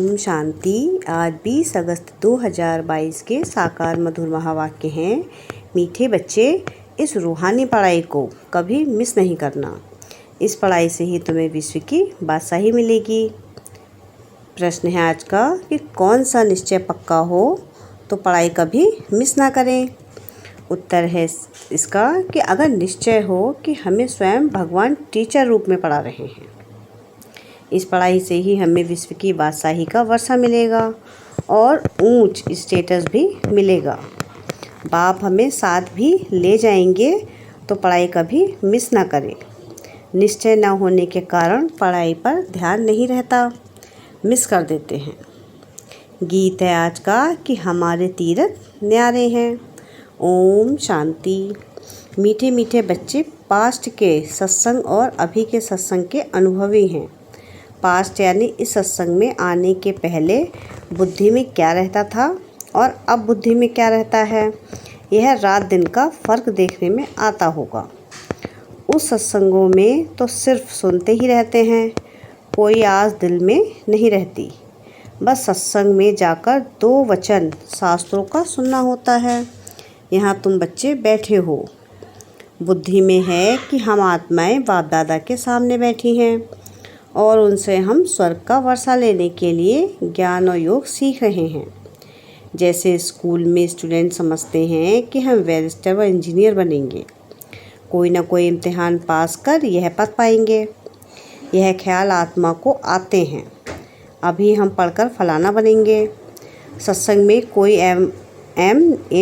ओम शांति। आज 20 अगस्त 2022 के साकार मधुर महावाक्य हैं। मीठे बच्चे, इस रूहानी पढ़ाई को कभी मिस नहीं करना। इस पढ़ाई से ही तुम्हें विश्व की बादशाही मिलेगी। प्रश्न है आज का कि कौन सा निश्चय पक्का हो तो पढ़ाई कभी मिस ना करें। उत्तर है इसका कि अगर निश्चय हो कि हमें स्वयं भगवान टीचर रूप में पढ़ा रहे हैं। इस पढ़ाई से ही हमें विश्व की बादशाही का वर्षा मिलेगा और ऊंच स्टेटस भी मिलेगा। बाप हमें साथ भी ले जाएंगे तो पढ़ाई कभी मिस ना करें। निश्चय न होने के कारण पढ़ाई पर ध्यान नहीं रहता, मिस कर देते हैं। गीत है आज का कि हमारे तीरथ न्यारे हैं। ओम शांति। मीठे मीठे बच्चे पास्ट के सत्संग और अभी के सत्संग के अनुभवी हैं। पास्ट यानी इस सत्संग में आने के पहले बुद्धि में क्या रहता था और अब बुद्धि में क्या रहता है, यह रात दिन का फ़र्क देखने में आता होगा। उस सत्संगों में तो सिर्फ सुनते ही रहते हैं, कोई आस दिल में नहीं रहती। बस सत्संग में जाकर 2 वचन शास्त्रों का सुनना होता है। यहाँ तुम बच्चे बैठे हो, बुद्धि में है कि हम आत्माएं बाप दादा के सामने बैठी हैं और उनसे हम स्वर्ग का वर्षा लेने के लिए ज्ञान और योग सीख रहे हैं। जैसे स्कूल में स्टूडेंट समझते हैं कि हम बैरिस्टर व इंजीनियर बनेंगे, कोई ना कोई इम्तिहान पास कर यह पद पाएंगे। यह ख्याल आत्मा को आते हैं, अभी हम पढ़कर फलाना बनेंगे। सत्संग में कोई एम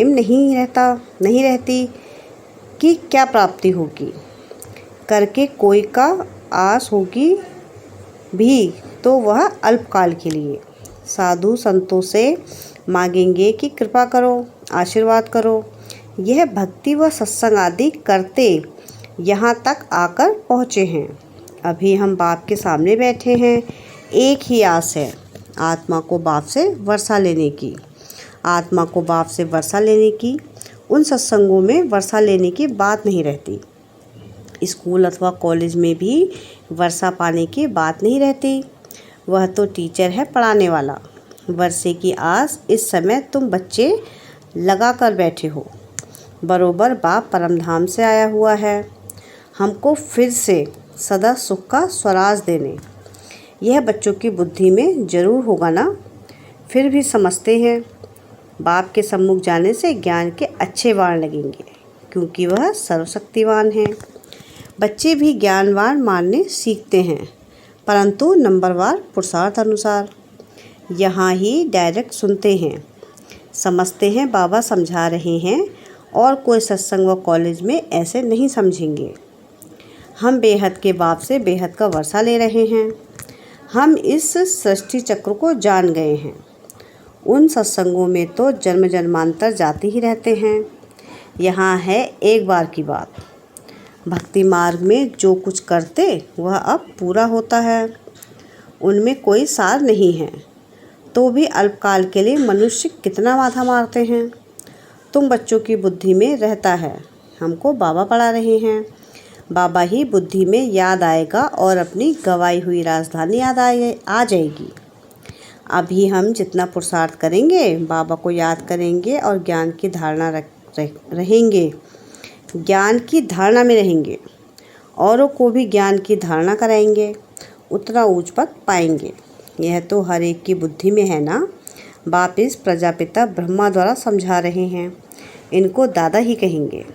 नहीं रहती कि क्या प्राप्ति होगी, करके कोई का आस होगी भी तो वह अल्पकाल के लिए। साधु संतों से मांगेंगे कि कृपा करो, आशीर्वाद करो। यह भक्ति व सत्संग आदि करते यहाँ तक आकर पहुँचे हैं। अभी हम बाप के सामने बैठे हैं। एक ही आस है, आत्मा को बाप से वर्षा लेने की। आत्मा को बाप से वर्षा लेने की। उन सत्संगों में वर्षा लेने की बात नहीं रहती। स्कूल अथवा कॉलेज में भी वर्षा पाने की बात नहीं रहती। वह तो टीचर है पढ़ाने वाला। वर्षे की आस इस समय तुम बच्चे लगा कर बैठे हो। बरोबर बाप परमधाम से आया हुआ है हमको फिर से सदा सुख का स्वराज देने। यह बच्चों की बुद्धि में जरूर होगा ना। फिर भी समझते हैं बाप के सम्मुख जाने से ज्ञान के अच्छे वाण लगेंगे, क्योंकि वह सर्वशक्तिवान है। बच्चे भी ज्ञानवान मानने सीखते हैं, परंतु नंबरवार पुरुषार्थ अनुसार। यहाँ ही डायरेक्ट सुनते हैं, समझते हैं बाबा समझा रहे हैं और कोई सत्संग व कॉलेज में ऐसे नहीं समझेंगे। हम बेहद के बाप से बेहद का वर्षा ले रहे हैं। हम इस सृष्टि चक्र को जान गए हैं। उन सत्संगों में तो जन्म जन्मांतर जाते ही रहते हैं। यहाँ है एक बार की बात। भक्ति मार्ग में जो कुछ करते वह अब पूरा होता है, उनमें कोई सार नहीं है, तो भी अल्पकाल के लिए मनुष्य कितना माथा मारते हैं। तुम बच्चों की बुद्धि में रहता है, हमको बाबा पढ़ा रहे हैं। बाबा ही बुद्धि में याद आएगा और अपनी गंवाई हुई राजधानी याद आ जाएगी। अभी हम जितना पुरुषार्थ करेंगे बाबा को याद करेंगे और ज्ञान की धारणा रहेंगे, ज्ञान की धारणा में रहेंगे, औरों को भी ज्ञान की धारणा कराएंगे, उतना ऊंच पद पाएंगे। यह तो हर एक की बुद्धि में है ना। बाप इस प्रजापिता ब्रह्मा द्वारा समझा रहे हैं, इनको दादा ही कहेंगे।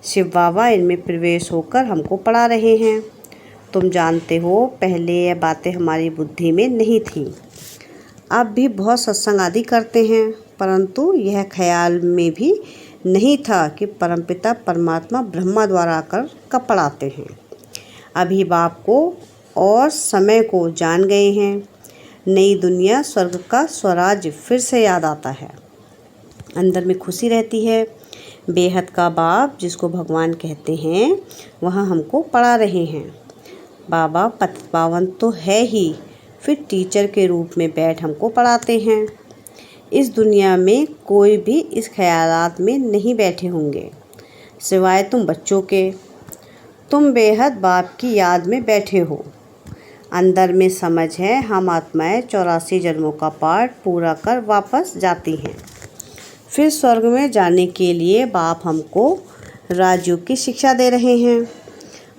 शिव बाबा इनमें प्रवेश होकर हमको पढ़ा रहे हैं। तुम जानते हो पहले यह बातें हमारी बुद्धि में नहीं थी। अब भी बहुत सत्संग आदि करते हैं, परंतु यह ख्याल में भी नहीं था कि परमपिता परमात्मा ब्रह्मा द्वारा आकर कब पढ़ाते हैं। अभी बाप को और समय को जान गए हैं। नई दुनिया स्वर्ग का स्वराज फिर से याद आता है। अंदर में खुशी रहती है। बेहद का बाप जिसको भगवान कहते हैं वह हमको पढ़ा रहे हैं। बाबा पतित पावन तो है ही, फिर टीचर के रूप में बैठ हमको पढ़ाते हैं। इस दुनिया में कोई भी इस ख्यालात में नहीं बैठे होंगे सिवाय तुम बच्चों के। तुम बेहद बाप की याद में बैठे हो। अंदर में समझ है, हम आत्माएं 84 जन्मों का पाठ पूरा कर वापस जाती हैं। फिर स्वर्ग में जाने के लिए बाप हमको राजयोग की शिक्षा दे रहे हैं।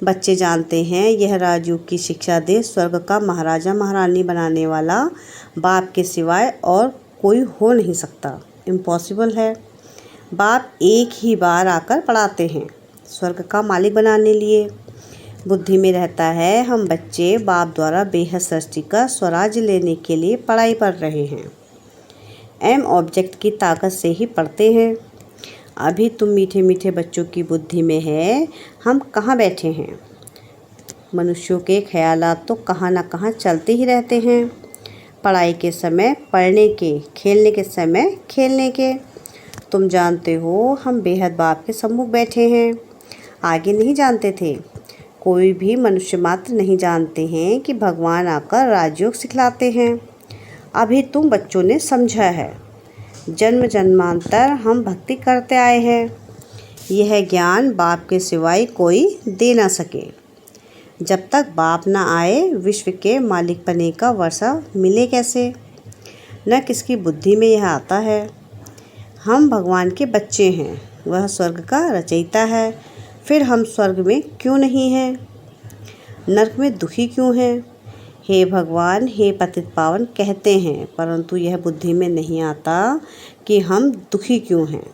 बच्चे जानते हैं यह राजयोग की शिक्षा दे स्वर्ग का महाराजा महारानी बनाने वाला बाप के सिवाय और कोई हो नहीं सकता, इम्पॉसिबल है। बाप एक ही बार आकर पढ़ाते हैं स्वर्ग का मालिक बनाने लिए। बुद्धि में रहता है हम बच्चे बाप द्वारा बेहद सृष्टि का स्वराज्य लेने के लिए पढ़ाई पढ़ रहे हैं। एम ऑब्जेक्ट की ताकत से ही पढ़ते हैं। अभी तुम मीठे मीठे बच्चों की बुद्धि में है हम कहाँ बैठे हैं। मनुष्यों के ख्यालात तो कहाँ न कहाँ चलते ही रहते हैं। पढ़ाई के समय पढ़ने के, खेलने के समय खेलने के। तुम जानते हो हम बेहद बाप के सम्मुख बैठे हैं। आगे नहीं जानते थे। कोई भी मनुष्य मात्र नहीं जानते हैं कि भगवान आकर राजयोग सिखलाते हैं। अभी तुम बच्चों ने समझा है। जन्म जन्मांतर हम भक्ति करते आए हैं। यह ज्ञान बाप के सिवाय कोई दे ना सके। जब तक बाप ना आए विश्व के मालिक बने का वर्षा मिले कैसे। न किसकी बुद्धि में यह आता है। हम भगवान के बच्चे हैं, वह स्वर्ग का रचयिता है। फिर हम स्वर्ग में क्यों नहीं हैं, नरक में दुखी क्यों हैं। हे भगवान, हे पतित पावन कहते हैं, परंतु यह बुद्धि में नहीं आता कि हम दुखी क्यों हैं।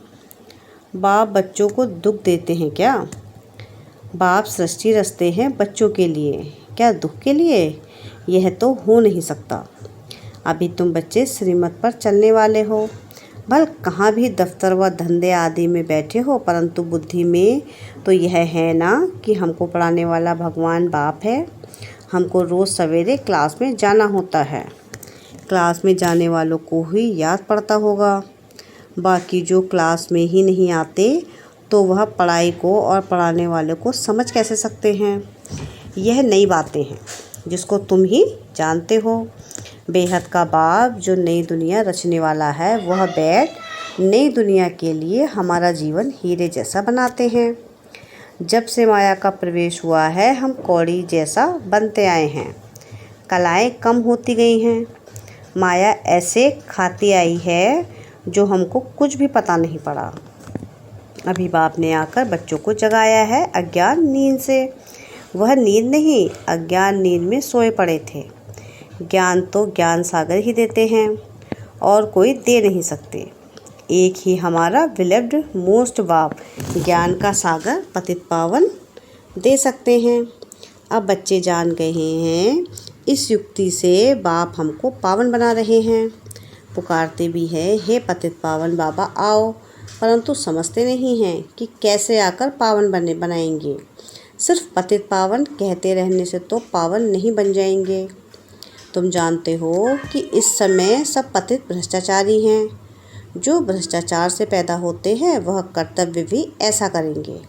बाप बच्चों को दुख देते हैं क्या। बाप सृष्टि रचते हैं बच्चों के लिए, क्या दुख के लिए। यह तो हो नहीं सकता। अभी तुम बच्चे श्रीमत पर चलने वाले हो। भल कहाँ भी दफ्तर व धंधे आदि में बैठे हो, परंतु बुद्धि में तो यह है ना कि हमको पढ़ाने वाला भगवान बाप है। हमको रोज़ सवेरे क्लास में जाना होता है। क्लास में जाने वालों को ही याद पड़ता होगा। बाकी जो क्लास में ही नहीं आते तो वह पढ़ाई को और पढ़ाने वाले को समझ कैसे सकते हैं। यह नई बातें हैं जिसको तुम ही जानते हो। बेहद का बाप जो नई दुनिया रचने वाला है, वह बैठ नई दुनिया के लिए हमारा जीवन हीरे जैसा बनाते हैं। जब से माया का प्रवेश हुआ है हम कौड़ी जैसा बनते आए हैं। कलाएं कम होती गई हैं। माया ऐसे खाती आई है जो हमको कुछ भी पता नहीं पड़ा। अभी बाप ने आकर बच्चों को जगाया है अज्ञान नींद से। वह नींद नहीं, अज्ञान नींद में सोए पड़े थे। ज्ञान तो ज्ञान सागर ही देते हैं और कोई दे नहीं सकते। एक ही हमारा बिलव्ड मोस्ट बाप ज्ञान का सागर पतित पावन दे सकते हैं। अब बच्चे जान गए हैं। इस युक्ति से बाप हमको पावन बना रहे हैं। पुकारते भी हैं, हे पतित पावन बाबा आओ, परंतु समझते नहीं हैं कि कैसे आकर पावन बनाएंगे। सिर्फ पतित पावन कहते रहने से तो पावन नहीं बन जाएंगे। तुम जानते हो कि इस समय सब पतित भ्रष्टाचारी हैं। जो भ्रष्टाचार से पैदा होते हैं वह कर्तव्य भी ऐसा करेंगे।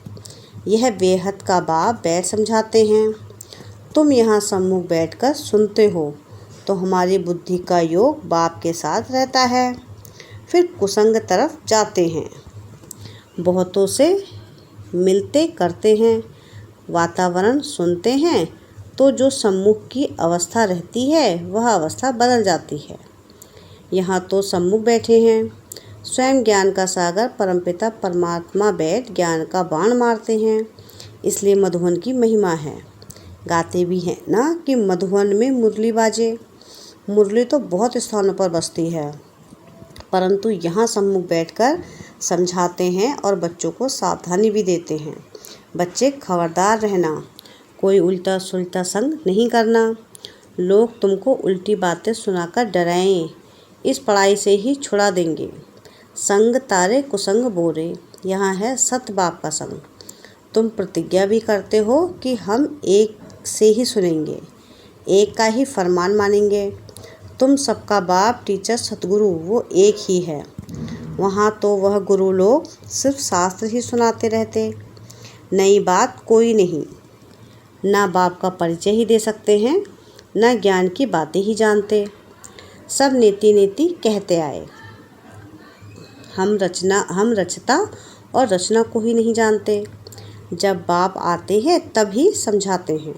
यह बेहद का बाप बैठ समझाते हैं। तुम यहाँ सम्मुख बैठकर सुनते हो तो हमारी बुद्धि का योग बाप के साथ रहता है। फिर कुसंग तरफ जाते हैं। बहुतों से मिलते करते हैं, वातावरण सुनते हैं तो जो सम्मुख की अवस्था रहती है वह अवस्था बदल जाती है। यहाँ तो सम्मुख बैठे हैं, स्वयं ज्ञान का सागर परमपिता परमात्मा बैठ ज्ञान का बाण मारते हैं। इसलिए मधुवन की महिमा है। गाते भी हैं ना कि मधुवन में मुरली बाजे। मुरली तो बहुत स्थानों पर बजती है, परंतु यहाँ सम्मुख बैठकर समझाते हैं और बच्चों को सावधानी भी देते हैं। बच्चे खबरदार रहना, कोई उल्टा सुलटा संग नहीं करना। लोग तुमको उल्टी बातें सुनाकर डराएं, इस पढ़ाई से ही छुड़ा देंगे। संग तारे कुसंग बोरे, यहाँ है सत्य बाप का संग। तुम प्रतिज्ञा भी करते हो कि हम एक से ही सुनेंगे, एक का ही फरमान मानेंगे। तुम सबका बाप टीचर सतगुरु वो एक ही है। वहाँ तो वह गुरु लोग सिर्फ शास्त्र ही सुनाते रहते, नई बात कोई नहीं। ना बाप का परिचय ही दे सकते हैं, ना ज्ञान की बातें ही जानते। सब नीति नीति कहते आए। हम रचता और रचना को ही नहीं जानते। जब बाप आते हैं तब ही समझाते हैं।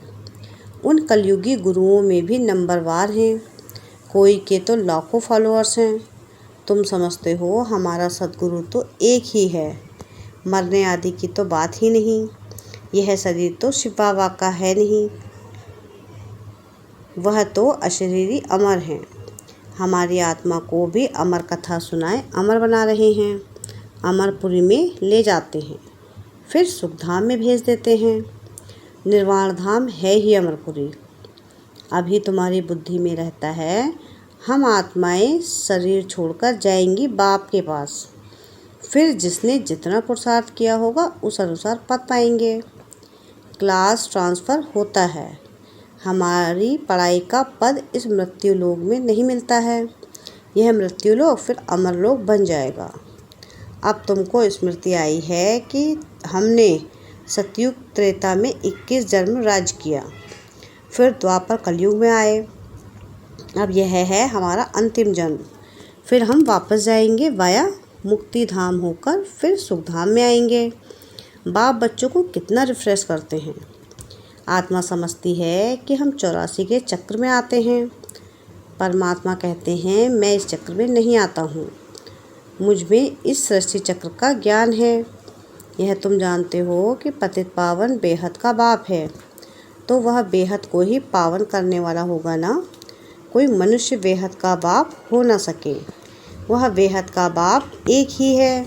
उन कलयुगी गुरुओं में भी नंबरवार हैं, कोई के तो लाखों फॉलोअर्स हैं। तुम समझते हो हमारा सद्गुरु तो एक ही है, मरने आदि की तो बात ही नहीं। यह शरीर तो शिव बाबा का है नहीं, वह तो अशरीरी अमर हैं। हमारी आत्मा को भी अमर कथा सुनाए अमर बना रहे हैं। अमरपुरी में ले जाते हैं, फिर सुखधाम में भेज देते हैं। निर्वाण धाम है ही अमरपुरी। अभी तुम्हारी बुद्धि में रहता है हम आत्माएं शरीर छोड़कर जाएंगी बाप के पास, फिर जिसने जितना पुरुषार्थ किया होगा उस अनुसार पद पाएंगे। क्लास ट्रांसफ़र होता है। हमारी पढ़ाई का पद इस मृत्यु लोक में नहीं मिलता है, यह मृत्यु लोक फिर अमर लोक बन जाएगा। अब तुमको स्मृति आई है कि हमने सतयुग त्रेता में 21 जन्म राज किया, फिर द्वापर कलयुग में आए। अब यह है हमारा अंतिम जन्म, फिर हम वापस जाएंगे वाया मुक्ति धाम होकर, फिर सुखधाम में आएंगे। बाप बच्चों को कितना रिफ्रेश करते हैं। आत्मा समझती है कि हम 84 के चक्र में आते हैं। परमात्मा कहते हैं मैं इस चक्र में नहीं आता हूँ, मुझ में इस सृष्टि चक्र का ज्ञान है। यह तुम जानते हो कि पतित पावन बेहद का बाप है, तो वह बेहद को ही पावन करने वाला होगा ना। कोई मनुष्य बेहद का बाप हो न सके, वह बेहद का बाप एक ही है।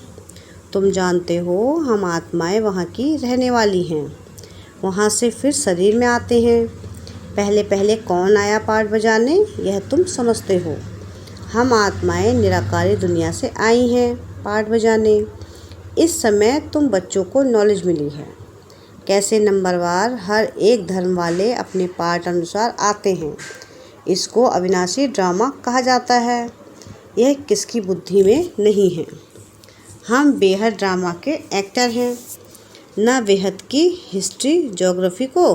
तुम जानते हो हम आत्माएं वहाँ की रहने वाली हैं, वहाँ से फिर शरीर में आते हैं। पहले पहले कौन आया पाठ बजाने, यह तुम समझते हो। हम आत्माएं निराकारी दुनिया से आई हैं पाठ बजाने। इस समय तुम बच्चों को नॉलेज मिली है, कैसे नंबरवार हर एक धर्म वाले अपने पाठ अनुसार आते हैं। इसको अविनाशी ड्रामा कहा जाता है। यह किसकी बुद्धि में नहीं है। हम बेहद ड्रामा के एक्टर हैं, न बेहद की हिस्ट्री ज्योग्राफी को,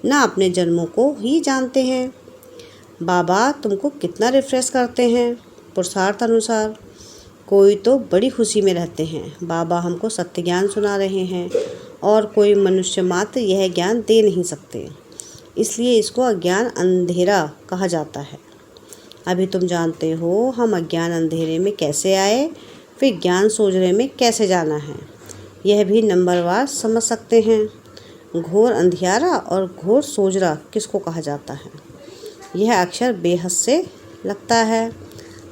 न अपने जन्मों को ही जानते हैं। बाबा तुमको कितना रिफ्रेश करते हैं पुरुषार्थ अनुसार। कोई तो बड़ी खुशी में रहते हैं, बाबा हमको सत्य ज्ञान सुना रहे हैं, और कोई मनुष्य मात्र यह ज्ञान दे नहीं सकते, इसलिए इसको अज्ञान अंधेरा कहा जाता है। अभी तुम जानते हो हम अज्ञान अंधेरे में कैसे आए, फिर ज्ञान सोजरे में कैसे जाना है, यह भी नंबरवार समझ सकते हैं। घोर अंधियारा और घोर सोजरा किसको कहा जाता है, यह अक्षर बेहद से लगता है।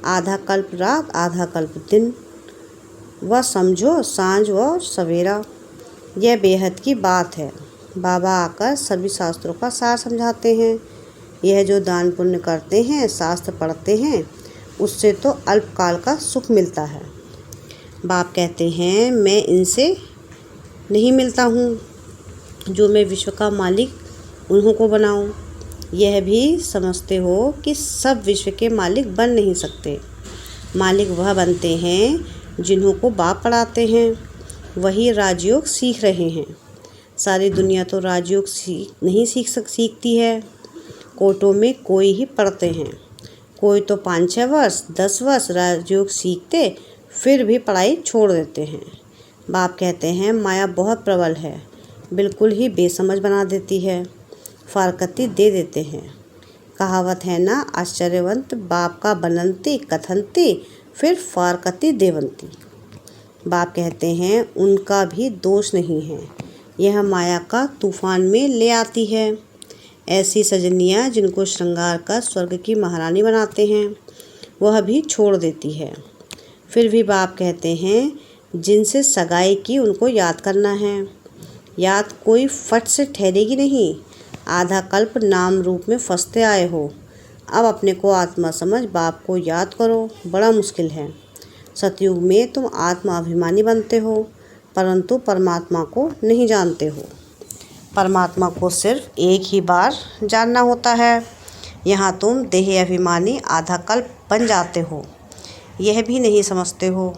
आधा कल्प रात आधा कल्प दिन, वह समझो सांझ व सवेरा, यह बेहद की बात है। बाबा आकर सभी शास्त्रों का सार समझाते हैं। यह जो दान पुण्य करते हैं, शास्त्र पढ़ते हैं, उससे तो अल्पकाल का सुख मिलता है। बाप कहते हैं मैं इनसे नहीं मिलता हूँ, जो मैं विश्व का मालिक उन्हों को बनाऊँ। यह भी समझते हो कि सब विश्व के मालिक बन नहीं सकते। मालिक वह बनते हैं जिन्हों को बाप पढ़ाते हैं, वही राजयोग सीख रहे हैं। सारी दुनिया तो राजयोग नहीं सीखती है। कोर्टों में कोई ही पढ़ते हैं, कोई तो 5-6 वर्ष 10 वर्ष राजयोग सीखते फिर भी पढ़ाई छोड़ देते हैं। बाप कहते हैं माया बहुत प्रबल है, बिल्कुल ही बेसमझ बना देती है, फारकती दे देते हैं। कहावत है ना, आश्चर्यवंत बाप का बनंती कथंती फिर फारकती देवंती। बाप कहते हैं उनका भी दोष नहीं है, यह माया का तूफान में ले आती है। ऐसी सजनियाँ जिनको श्रृंगार कर स्वर्ग की महारानी बनाते हैं, वह भी छोड़ देती है। फिर भी बाप कहते हैं जिनसे सगाई की उनको याद करना है। याद कोई फट से ठहरेगी नहीं। आधा कल्प नाम रूप में फंसते आए हो, अब अपने को आत्मा समझ बाप को याद करो, बड़ा मुश्किल है। सतयुग में तुम आत्मा अभिमानी बनते हो, परंतु परमात्मा को नहीं जानते हो। परमात्मा को सिर्फ एक ही बार जानना होता है। यहाँ तुम देह अभिमानी आधा कल्प बन जाते हो, यह भी नहीं समझते हो।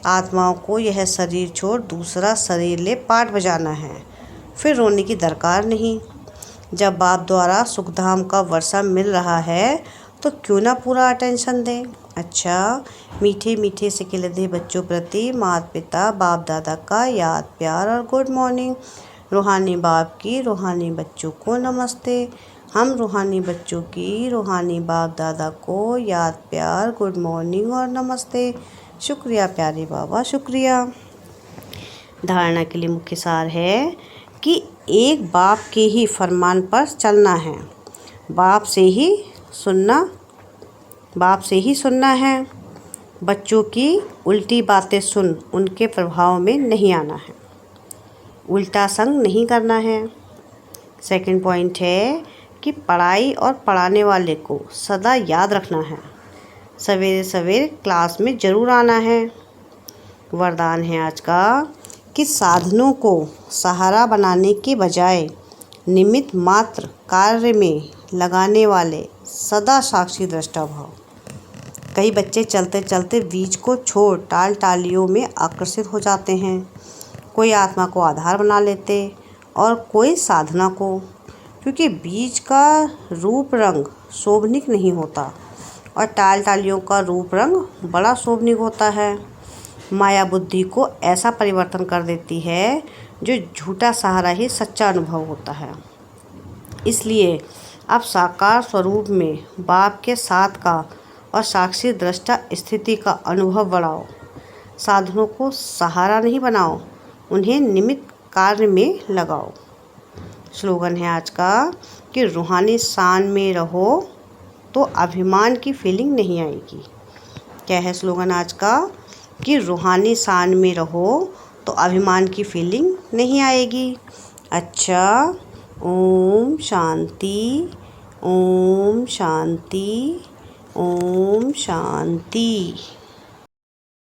आत्माओं को यह शरीर छोड़ दूसरा शरीर ले पाठ बजाना है, फिर रोने की दरकार नहीं। जब बाप द्वारा सुखधाम का वर्षा मिल रहा है तो क्यों ना पूरा अटेंशन दें। अच्छा, मीठे मीठे से खिलते बच्चों प्रति माता पिता बाप दादा का याद प्यार और गुड मॉर्निंग। रूहानी बाप की रूहानी बच्चों को नमस्ते। हम रूहानी बच्चों की रूहानी बाप दादा को याद प्यार गुड मॉर्निंग और नमस्ते। शुक्रिया प्यारे बाबा, शुक्रिया। धारणा के लिए मुख्य सार है कि एक बाप के ही फरमान पर चलना है, बाप से ही सुनना है। बच्चों की उल्टी बातें सुन उनके प्रभाव में नहीं आना है, उल्टा संग नहीं करना है। सेकंड पॉइंट है कि पढ़ाई और पढ़ाने वाले को सदा याद रखना है, सवेरे सवेरे क्लास में ज़रूर आना है। वरदान है आज का कि साधनों को सहारा बनाने के बजाय निमित्त मात्र कार्य में लगाने वाले सदा साक्षी दृष्टा भव। कई बच्चे चलते चलते बीज को छोड़ टाल टालियों में आकर्षित हो जाते हैं। कोई आत्मा को आधार बना लेते और कोई साधना को, क्योंकि बीज का रूप रंग शोभनिक नहीं होता और टाल टालियों का रूप रंग बड़ा शोभनिक होता है। माया बुद्धि को ऐसा परिवर्तन कर देती है जो झूठा सहारा ही सच्चा अनुभव होता है। इसलिए अब साकार स्वरूप में बाप के साथ का और साक्षी दृष्टा स्थिति का अनुभव बढ़ाओ। साधनों को सहारा नहीं बनाओ, उन्हें निमित्त कार्य में लगाओ। स्लोगन है आज का कि रूहानी शान में रहो तो अभिमान की फीलिंग नहीं आएगी। क्या है स्लोगन आज का कि रूहानी शान में रहो तो अभिमान की फीलिंग नहीं आएगी। अच्छा, ओम शांति, ओम शांति, ओम शांति।